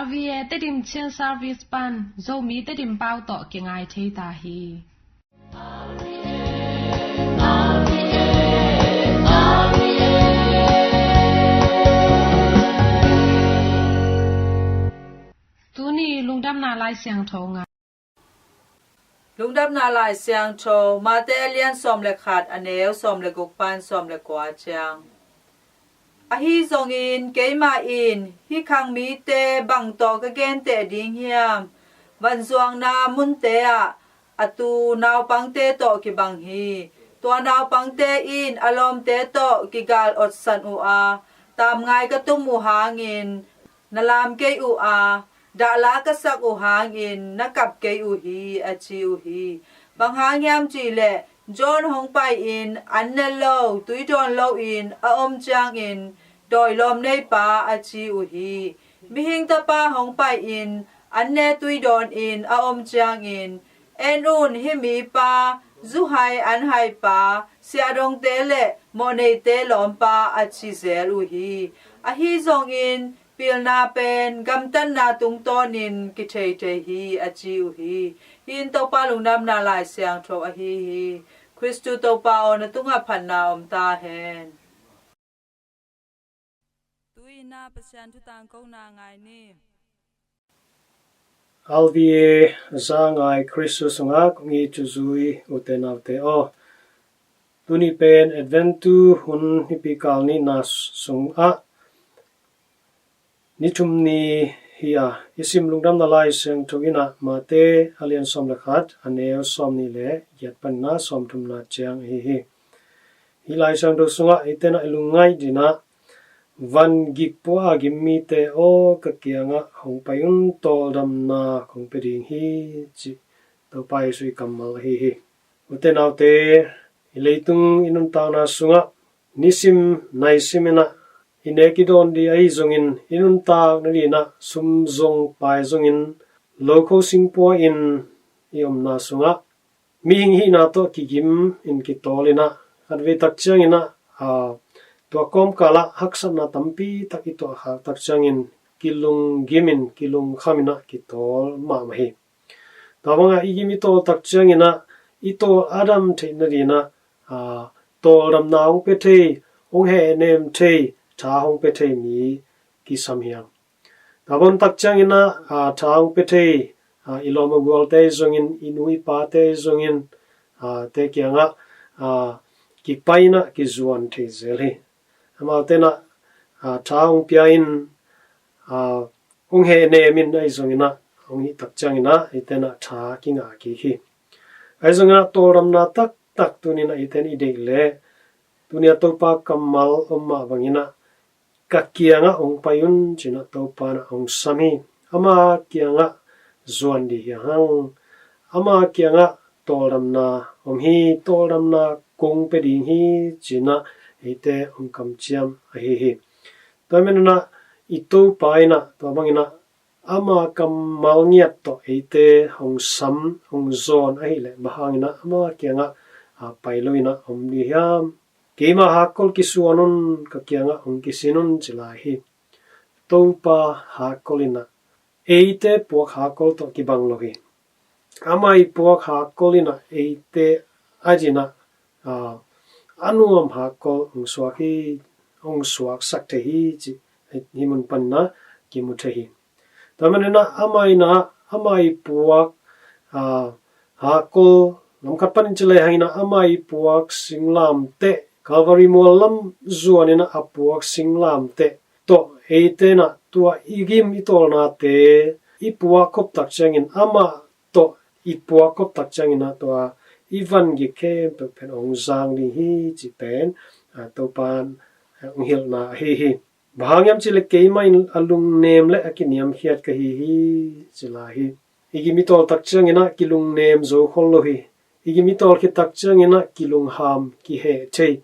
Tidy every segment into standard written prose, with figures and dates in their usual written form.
RVA ตดิมเชียน service ปันโซมีตดิมเป้าต่อเกียงไอเทตาฮีตูนี่ลุงดำนาลายเสียงทองอ่ะลุงดับนาลายเสียงโชมาเตเลียนสอมเลขาดอเนวสอมเลกุกปันสอมเลกวาจางอะฮีซงอินเกมาอินฮีคังมีเตบังโตกะเกนเตดิงเฮียมวันสวงนามุนเตอะอตูนาวปังเตโตกิบังฮีตัวนาวปังเตอินอารมเตโตกิกาลอดสันอูอาตามไงกะตุมูหางินนลามเกอูอาดาลากะสักอูหางอินนักับเกอูฮีอจิอูฮีบังหางยามจีเลจอนหงไปอินอันเนโลตุยจอนโลอินออมจางอินดอยลอมในป่าอจิอูฮีมิหิงตะปาหงไปอินอันเนตุยดอนอินออมจางอินเอ็นอุนฮิมีป่าซูไฮอันไฮป่าเสียดงเตเลโมเนเตลอมป่าอจิเซลูฮีอฮีซงอินปิลนาเป็นกำตันนาตุงตอนินกิเทเทฮีอจิวฮีหินตปาลุงนำนาลายเสียงโทอฮีฮีคริสตูตปาออนตุงพันนาอมตาเฮนตุยนาเปชันทุตังกงนาไงนี่Alvie zangai Christus nga kungi chuzui utenavte o tuni pen adventu hun hipikalni nas sunga nichumni hiya isim lungdam nalai seng tugina mate alian somlakhat aneo somni le yatpanna somtumna chiang hi hilai sang do sunga itena ilungai dina van gikpo agimmi te o kakianga hongpayun toldamna kongpeding hi chi topai sui kamal hi utenaute ileitung inun tawna sunga nisim naisimina inekidon di ai zongin inun tak nalina sumzong pai zongin loko singpo in iomna sunga mihing hi na to kigim in kitolina adve takchangina tua kom kala haksan na tampi takito ha takchangin kilung gimin kilung khamina kitol ma mahi tawanga igimi to takchangina ito adam theinarina to ram naung pethe ong he nem thei tha hong pethe mi ki samhiang tawon takchangina tha hong pethe iloma golte zongin inui pa te zongin te kyanga ki paina ki zuan the zeli amaltena taung piain ong he nemin ai zongina ong hi takchangina itena tha kinga ki hi ai zongina toramna tak tak tunina iten ideile tunia topa kamal omma bangina kakianga ong payun china topa na ong sami ama kianga zuan di hang ama kianga toramna ong hi toramna kong peding hi china ite ong kamchiam hi tomenuna ito paina tobangina ama kamal ngiat to ite hong sam hong zon ai le bahangina ama kianga pailoina omni hiam kema hakol kisuanon kakianga ong kisinun chilahi topa hakolina eite puak hakol to kibanglohi amai puak hakolina eite ajina anuam hakol ong suak saktehi chi himun panna kimuthehi tamanena amai puak hakol namkhat panin chile haina amai puak singlam te Calvary mualam zuanina apuak singlam te to eitena tua igim itolna te ipua kop takchangin ama to ipua kop takchangina tua ivan gike to pen ong zang di hi chi pen to pan ong hilna hi bhangyam chile keimain alung nem le akiniam hiat ka hi chilahi igimitol takchangina kilung nem zo khollohi igimitol ki takchangina kilung ham ki he chei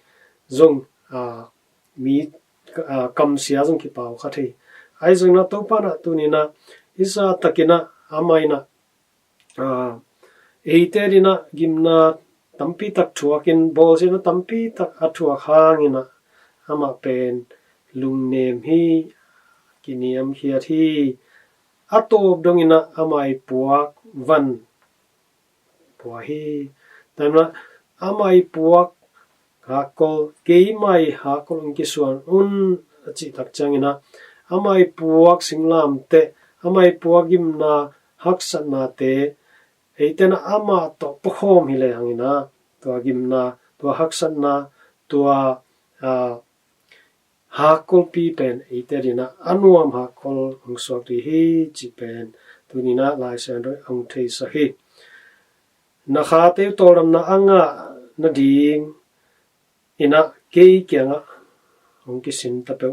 zong mi kam sia zong ki pau khathi ai zong na to pa na tunina isa takina amaina eiterina gimna tampi tak thuakin bolsina tampi tak athua khangina ama pen lungnem hi kiniam hiat hi atop dongina amai puak van puak hi tamna amai puak hakol keimai hakol kisuan chi tak changina amai puak singlam te amai puagim na haksat na te eitena ama to pokhom hile hangina to agim na to haksat na to hakol pi pen eiterina anuam hakolungsok ri hi chi pen tunina lai san ro ang thei sa hi na kha te toram na anga na ding ina ke kyanga ong kisin tape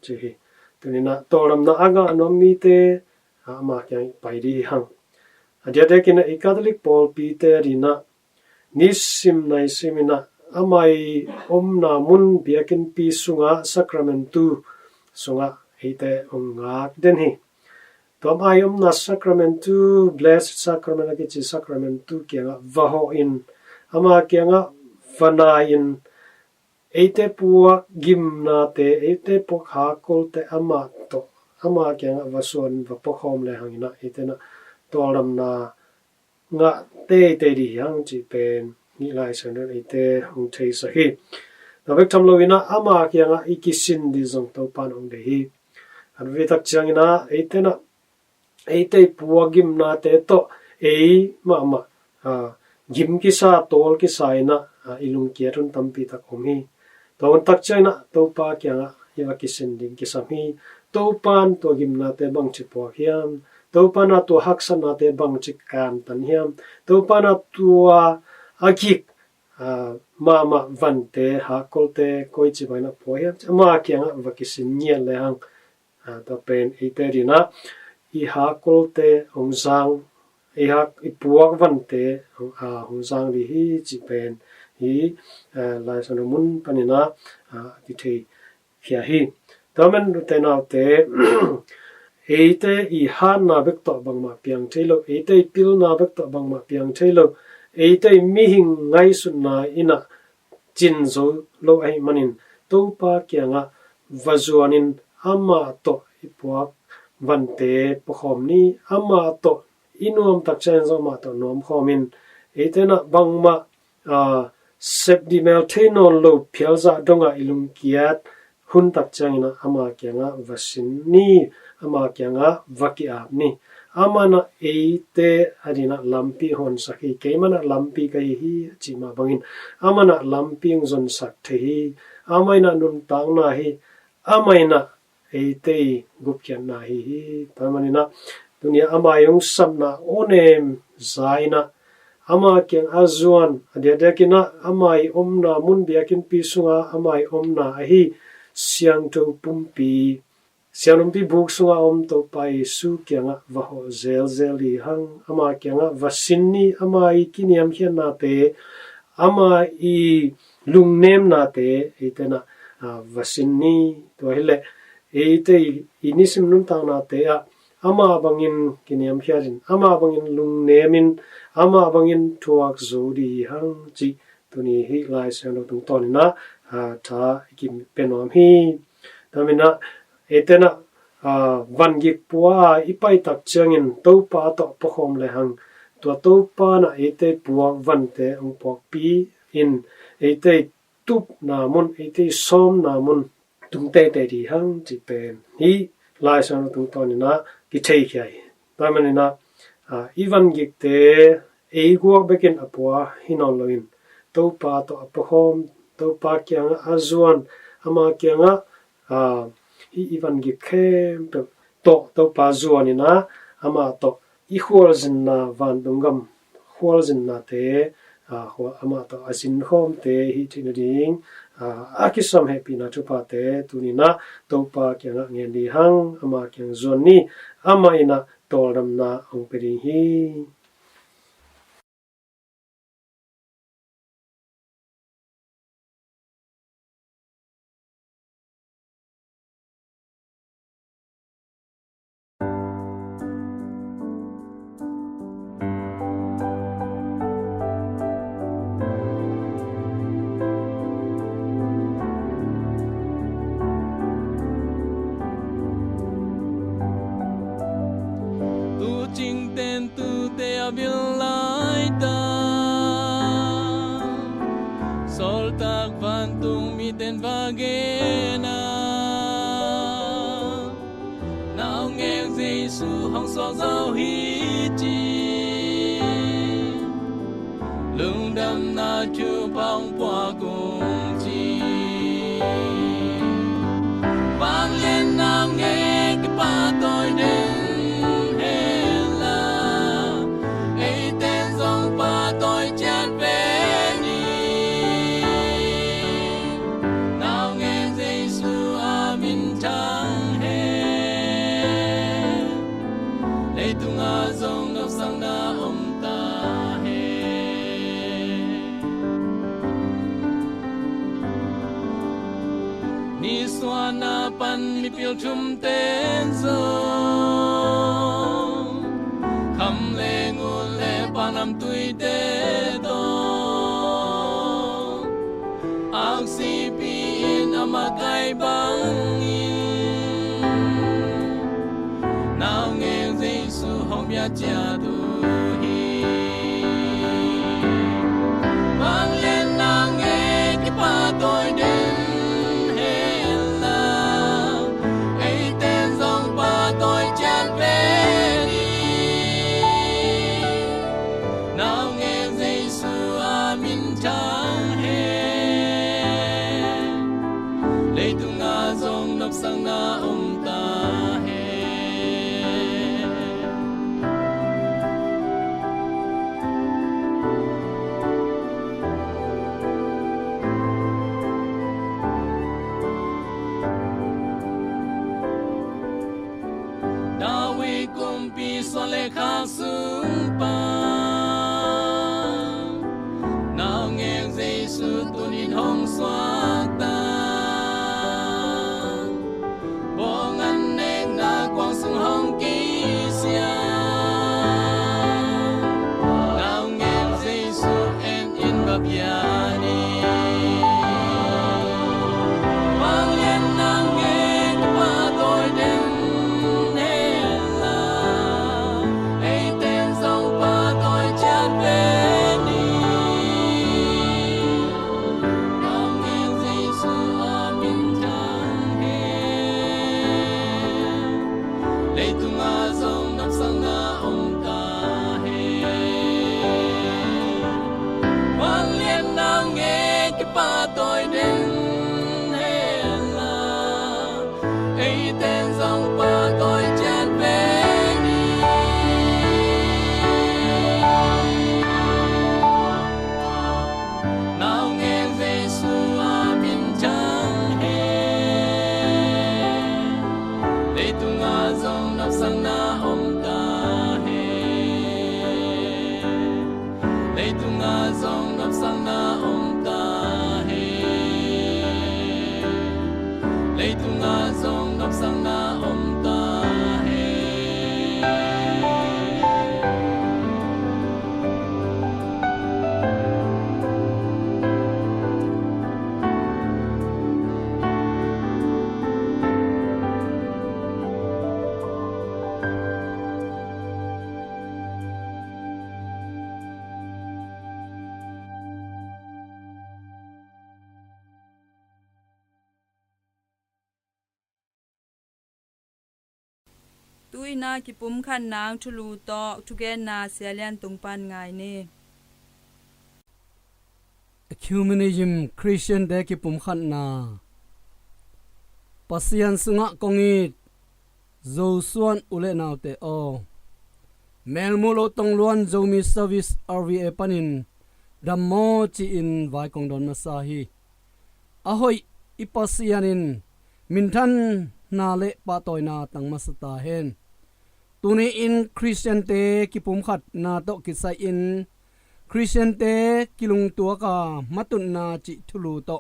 chi hi tunina toram na anga no mi te ama kyang pai ri hang adia de kina catholic paul peter ina nisim nai simina amai omna mun biakin pi sunga sacramentu sunga ite ongak den hi tom ai omna sacramentu blessed sacrament ki sacramentu kyanga vaho in ama kyanga vana in ite puak gimna te ite pok hakol te ama to ama kyanga vason va pokhom le hangina itena tolam na nga te ri yang chi pen ni lai san ite hung thei sa hi navek tham lovina ama kyanga ikisin di zong to pan ong de hi an ve tak changina itena ite puagim na te to ma gim ki sa tol ki saina ilung kierun tampi tak omi ton tak changina to pa kyanga yawa kisin ding ki sami to pan to gim na te bang chi po hiam to pana to haksan na te bang chi kan tan hiam to pana tua agik mama vante hakolte koi chi baina po hiam ma kyanga wa kisin nian le hang to pen iterina i hakolte ongzang i puak vante ongzang ri hi chi pen hi lai san mun panina ki thei khia hi tamen te naw te eite i han na bek to bangma piang thelo eite pil na bek to bangma piang thelo eite mi hing ngai sun na ina chin zo lo ai manin to pa kyanga vazuanin ama to ipuak vante pokhom ni ama to inuam tak chen zo ma to nom khomin eitena bangma sepdimel thenon lo phialza donga ilung kiat hun tak changina ama kyanga vasin ni ama kyanga vakia ni amana eite adina lampi hon sakhi keimana lampi kai hi chima bangin amana lamping zon sak thehi amaina nun tang na hi amaina eite gupkyan na hi tamanina dunia amayong samna onem zaina ama kyang azuan adedekina amai omna mun biakin pisunga amai omna hi siang to pumpi sianumpi buk sunga om to pai su kyanga vaho zel hang ama kyanga vasinni ama I kiniam hian na te ama I lungnem na te itena vasinni to hele ite inisim nun tang na te ama bangin kiniam hiarin ama bangin lungnemin ama bangin tuak zodi hang chi tuni hi lai sang tung tonina tha kim penom hi tamina etena vangik puwa ipai tak changin topa to pokhom le hang to topa na ete puwa vante ong pok pi in ete tup na mun ete som na mun tungte te ri hang chi pen hi lai sang tung tonina ki thei khai tamanina ivangik te ego bekin apwa hinon loin topa to pokhom topa kyang azuan ama kyanga I ivan gi kem to pa zuanina ama to I khwalzin na van dungam khwalzin na te ama to asin khom te hi thinading akisam happy na chupa te tunina to pa kyanga ngen di hang ama kyang zoni ama ina tolam na ong peri hi bil lai ta sol tak vantung miten vagena nào nghe Giêsu hong so dấu hi chi lung đam na chu bang qua cùng chi vang lên nào nghe cái pa tôi đến na pan mi pil chum ten zo kham le ngun le panam tui te do ang si pi in amakai bang in nào nghe Giêsu hong bia cha tu hi vang lên nào nghe cái pa tôi đến sang na ta he Dawi kumpi sole khasung pa nào nghe Giêsu tunin hong xoa ta hong ký xia nào nghe Giêsu en in bab ya ni vang lên nào nghe qua tôi đến hè là ấy tên dòng qua tôi chát về đi nào nghe Giêsu amin chang he lấy tung a dòng nắp sang na ta he vang lên nào nghe cái pa tôi đến he là ấy tên dòng pa tôi chát về đi nào nghe Giêsu amin chang he lấy tung a dòng sang na ta he lấy tung a dòng nắp sang na ta he lấy tung a dòng nắp sang na ta he tuina ki pum khan nang thulu to thugen na selian tungpan ngai ni ecumenism Christian de ki pum khan na pasian sunga kongit zo suan ule naw te o melmulo tongluan zomi service RVA panin dammo chi in vai kongdon masahi ahoi ipasianin minthan na le pa toina tangmasata hen tuni in Christian te kipum khat na to kisai in Christian te kilung tua ka matun na chi thulu to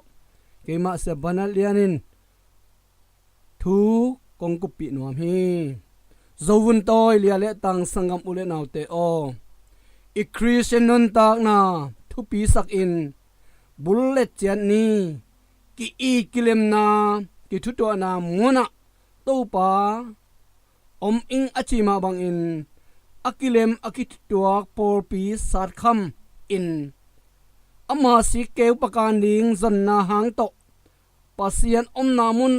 keima se banalianin thu kongkupi nuam hi zovun toy lia le tang sangam ule naw te o i Christian non tak na thu pi sak in bullet chan ni ki i kilem na ki thu to na muna to pa om ing achima bang in akilem akituak por pi sat kham in ama si keu pakan ding zon na hang to pasian om namun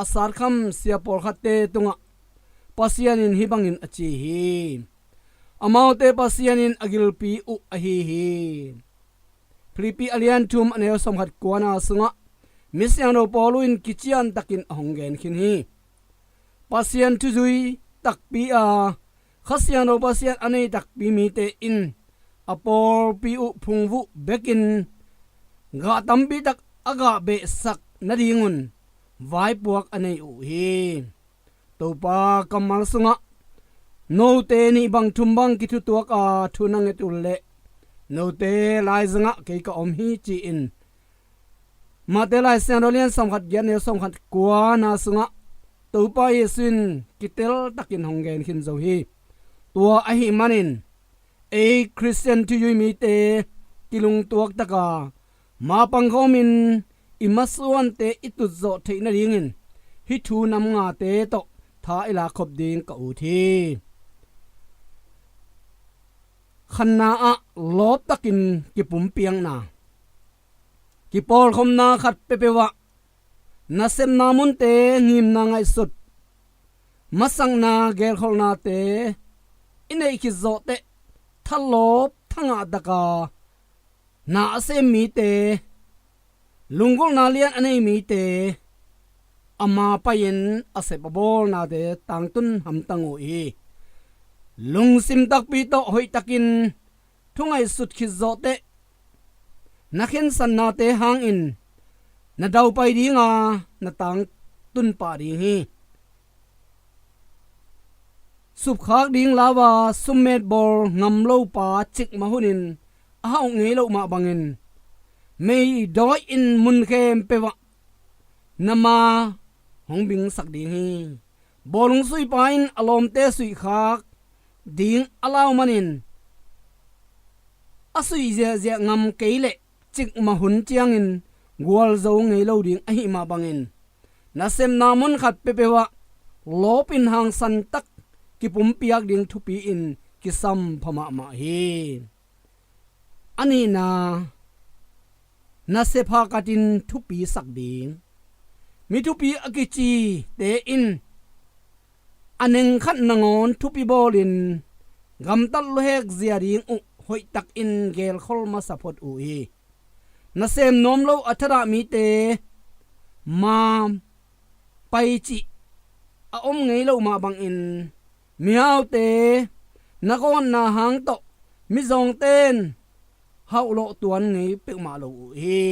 asar kham sia por khatte tunga pasian in hibangin achi hi amaute pasian in agilpi u ahi hi Filipi alian tum aneo somhat kuana sunga misyano poluin kichian takin honggen khin hi pasian tuzui takpi a khasiano pasian anei takpi mi te in apor pi u phungwu bekin ga tambi tak aga be sak nadingun vai puak anei u hi topa kamal sunga no te ni bang thumbang ki thu tuak a thunang et ulle no te lai zanga ke ka om hi chi in ma te lai sanolian samkhat gen ne samkhat kwa na sunga topa yesin kitel takin honggen khin zo hi tua a hi manin a Christian tu yui mi te kilung tuak taka ma panghomin imasuan te itu zo theina ringin hi thu nam nga te to tha ila khop ding ka u thi khanna a lop takin ki pum piang na ki pol khom na khat pepewa na sem na mun te ngim na ngai sut masang na gel khol na te inei ki zo te thalop thanga daka na ase mi te lungol na lian anei mi te ama payen ase babol na de tangtun hamtangu i lungsim tak pi to hoi takin thungai sut khi zo te nakhen san na te hang in na dau pai dinga na tang tun pa ding hi sup khak ding lawa summet bol ngam lo pa chik mahunin ahau ngei lo ma bangin mei doi in mun khem pewa nama hongbing sak ding hi bolung sui pain alom te sui khak ding alaw manin asui je je ngam keile chik mahun chiang in gwal zo ngei lo ding ahi ma bangin na sem namun khat pepewa lopin hang san tak ki pum piak ding thupi in ki sam phama ma hi ani na se pha katin thupi sak ding mi thupi akichi te in aneng khat nangon thupi bolin gam tal lo hek zia ding u hoi tak in gel khol ma sapot u hi na sem nom lo athara mi te ma pai chi a om ngei lo ma bang in miao te nakon na hang to mi zong ten hau lo tuan ngei pe ma lo hi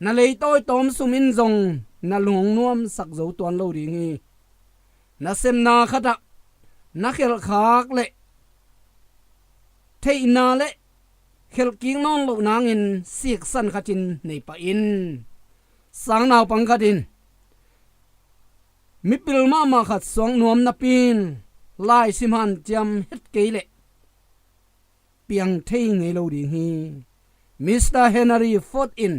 na lei toy tom sumin zong na lung nuam sak zo tuan lo ding hi na sem na khata na khel khak le thei na le khel king non lo nang in siek san khatin nei pa in sang naw pang khatin mi pil ma ma khat song nuam na pin lai simhan jam het keile piang thei ngei lo ding hi Mr. Henry Ford in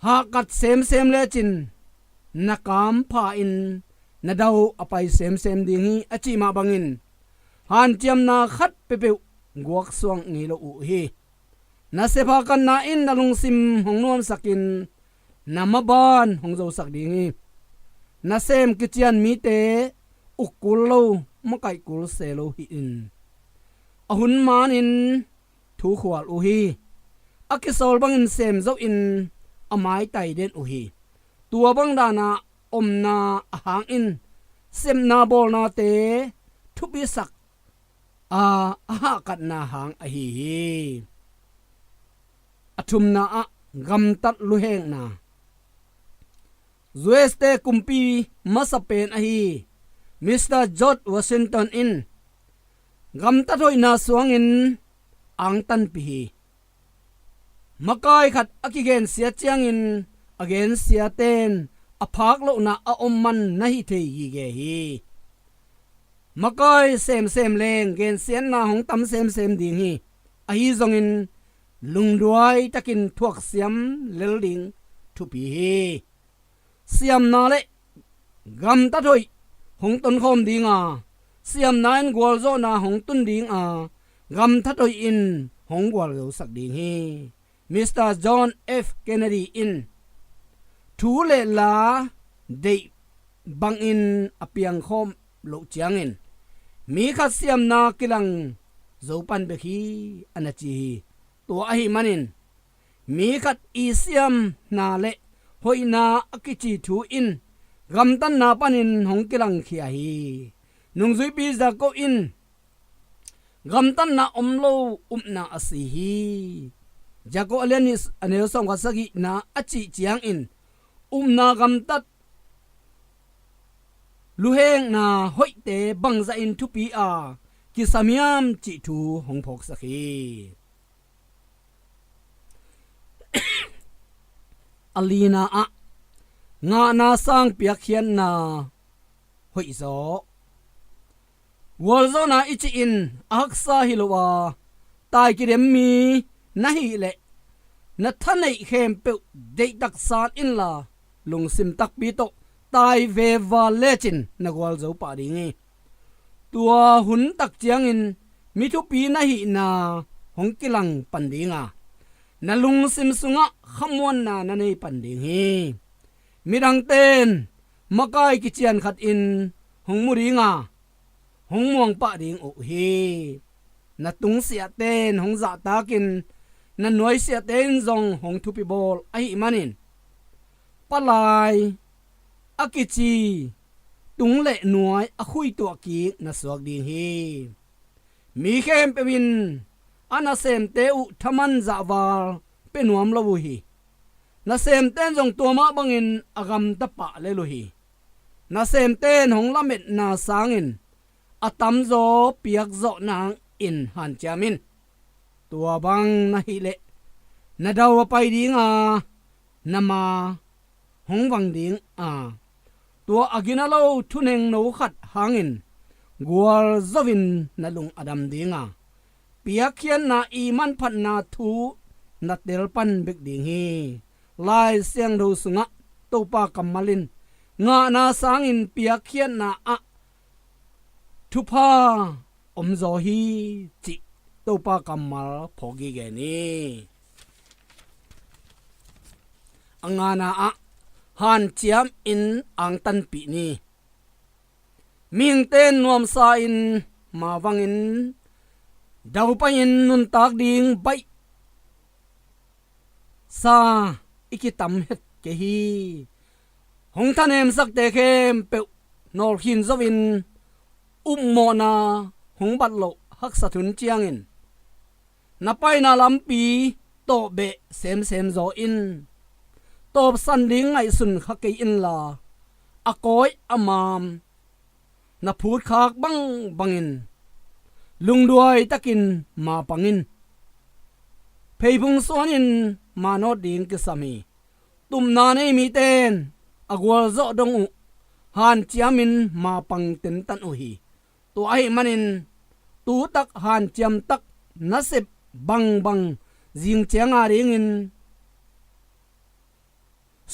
ha kat sem le chin nakam pha in na dau apai sem ding hi achi ma bangin han jam na khat pepe guak suang ngei lo u hi na se pha kan na in na lung sim hong nuam sakin namaban hong zo sak ding hi na sem kichian mi te ukul lo makai kul se lo hi in ahun man in thu khwal u hi akisol bang in sem zo in amai tai den u hi tua bang dana om na hang in sem na bol na te thupi sak ha kat na hang a hi athum na a gam tat lu heng na Zueste kumpi masapen ahi Mr. George Washington in gam tatoi na suang in ang tan pi makai khat akigen sia chiang in again sia ten aphak lo na a omman na hi thei gi ge hi makai sem leng gen sian na hong tam sem ding hi a hi zong in lungduai takin thuak siam lelding thu pi hi siam na le gam ta thoi hong ton khom dinga siam nan gwal zo na hong tun ding a gam thatoi in hong gwal lo sak ding hi Mr. John F Kennedy in thu le la de bang in apiang khom lo chiang in mi khat siam na kilang zo pan be hi anachi to a hi manin mi khat i siam na le hoina akichi thu in gam tan na panin hong kilang khia hi nung zui pi za ko in gam tan na omlo na asi hi jako alenis anel som ka sagi na achi chiang in na gam tat luheng na hoite bangza in thu pi a ki samiam chi thu hong phok sakhi alina a nga na sang piak khian na hoi zo wol zo na ichi in aksa hilwa tai ki dem mi na hi le na thanei khem pe de dak san in la lung sim tak pi to tai ve va lechin na gwal zo pa ding e tua hun tak chiang in mi thu pi na hi na hong kilang pan dinga na lung sim sunga khamon na na nei pan ding hi mirang ten makai ki chian khat in hong muringa hong muang pa ding o hi na tung sia ten hong za takin na noi sia ten zong hong thu pi bol ai manin palai akichi tung le nuai a khui to ki na suak ding hi mi khem pe win ana sem te u thaman za wal pe nuam lo hi na sem ten jong to ma bangin agam ta pa le lo hi na sem ten hong lamet na sangin atam zo piak zo nang in han chamin tua bang na hi le na daw pai ding a nama hong wang ding a tua aginalo thuneng no khat hangin gwal zawin na lung adam dinga piakhian na iman phat na thu na tel pan bek ding hi lai siang do sunga topa kamalin nga na sangin piakhian na a thupa omzo hi chi topa kamal phogi ge ni angana a han chiam in ang tan pi ni ming ten nuam sa in ma wangin daw pa in nun tak ding bai sa ikitam het ke hi hong thanem sak te khem pe nor hin zawin mo na hong bat lo hak sa thun chiang in na pai na lampi to be sem zo in top san ding ngai sun kha ke in la akoi amam na phut khak bangin lungduai takin ma pangin pheibung sonin ma no ding ke sami tum na nei mi ten agwal zo dong u han chiamin ma pang ten tan u hi to ai manin tu tak han chiam tak nasep bang jing chianga ring in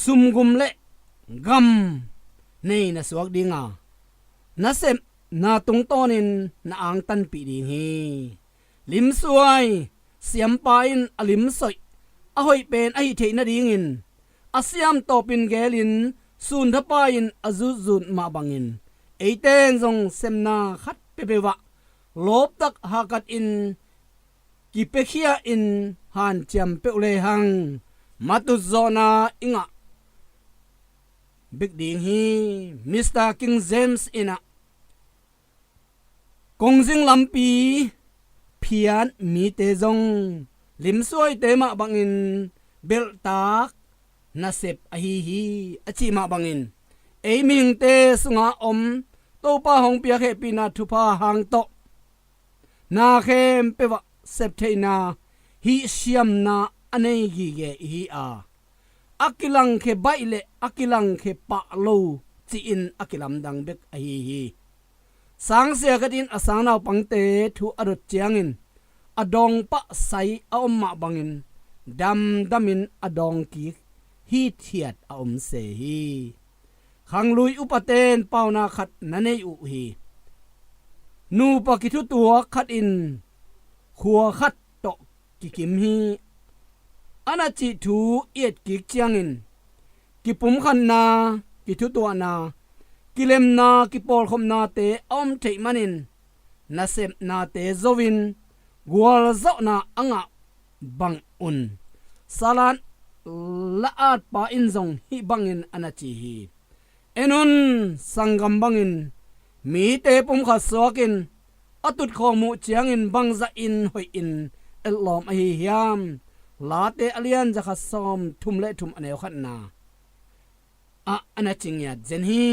sum gum le gam nei na suak dinga na sem na tung tonin na ang tan pi ding hi lim suai siam pa in alim soi a hoi pen ai the na ding in asiam topin gelin sun tha pa in azuzun ma bangin eiten jong semna khat pepewa lop tak hakat in kipekhia in han cham peule hang matu zona inga big ding hi Mr. King James ina kongjing lampi phian mi te jong lim suai te ma bangin bel tak na sep a hi achi ma bangin ei ming te sunga om to pa hong pia khe pina thupa hang to na khem pewa sep theina hi siam na anei gi ge hi a akilang khe baile akilang khe pa lo chi in akilam dang bek a hi sang sia kadin asang naw pangte thu arut chiangin adong pa sai a om ma bangin damin adong ki hi thiat a om se hi khang lui upaten pauna khat nanei u hi นูปกิทุตัวคัดอินขัวคัดโตกิกิมฮีอนาจิทูเอียดกิกเจียงอินกิปุมขันนากิทุตัวนากิเลมนากิปอลคมนาเตอมเทมันินนาเซมนาเตโซวินกัวลเจ้านาอังะบังอุนสาลันละอาดปาอินซงฮิบังอินอนาจิฮีเอนุนสังกัมบังอินมีเตปุมขัดสวกินอตุดข้อมูเจียงอินบังจะอินหอยอินเอลลอมอหิยามลาเตอเลียนจะขัดซ้อมทุมเละทุมอเนวขันนาอันนั้นจริงเนี่ยเจนฮี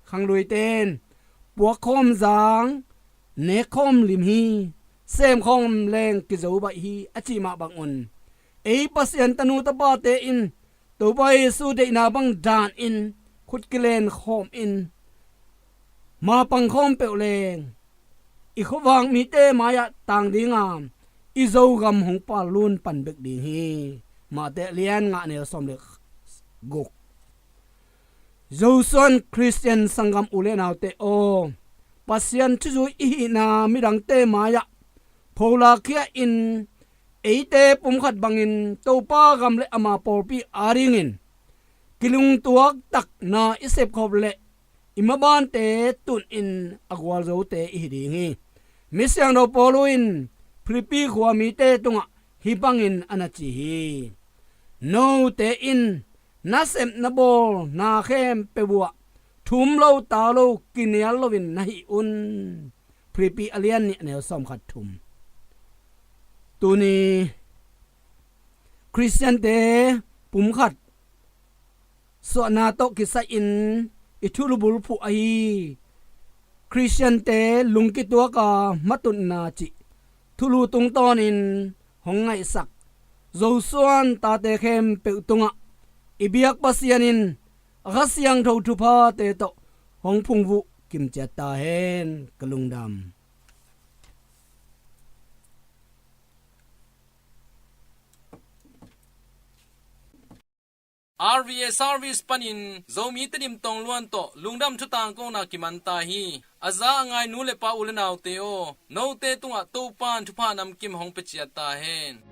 ขังลุยเต้นปัวคอมจางเนคอมลิมฮีเซมคอมแรงกิจวัตรฮีอจิมาบังอุนปัสยันตนูตบาเตอินตัวไปสู้ได้นาบังดานอินขุดกิเลนคอมอินมาปังคอมเปลเลงอีกวางมีเตมายะต่างดีงามอีโจกำหงปาลุนปันเบกดีฮีมาเตเลียนงะเนลสมเล็กกุกโจส่วนคริสเตียนสังกัมอุเลนาวเตโอปัสยันจุอีนามิดังเตมายะโพลาเคียอินเตปุ่มขัดบังอินตัวป้ากำเลอมาปอปีอาริงินกิลุงตัวตักนาอิเซบขบเลอิมาบานเตตุนอินอากวาลโจเตอิดีงีมิเซียงโดปอลุอินพริปีขวามีเตตุงะฮิบังอินอนาจิฮีโนเตอินนาเซมนาโบนาเข้มเปบัวทุมโลตาโลกินเนลโลวินนาฮิอุนพริปีอเลียนนี่เนลซอมขัดทุมตัวนี้คริสเตียนเตปุ่มขัดสวนาโตกิสอินอิทุลบุลผู้ไอคริสเตียนเตลุงกิตัวกามัตุนนาจิทุลูตุงตอนินหงไงสักโจส่วนตาเตเข้มเปตุงะอิเบียกปัสยานินรัสยังทูทุพาเตโตหงพุงวุกิมเจตาเฮนกลุงดำRVA Service Panin Zomi Tedim Tong Luan To Lungdam Chutang Ko Na Kimanta Hi Aza Angai Nule Pa Ulenaw Teo No Te Tunga To Pan Tupa Nam Kim Hong Pechiata Hen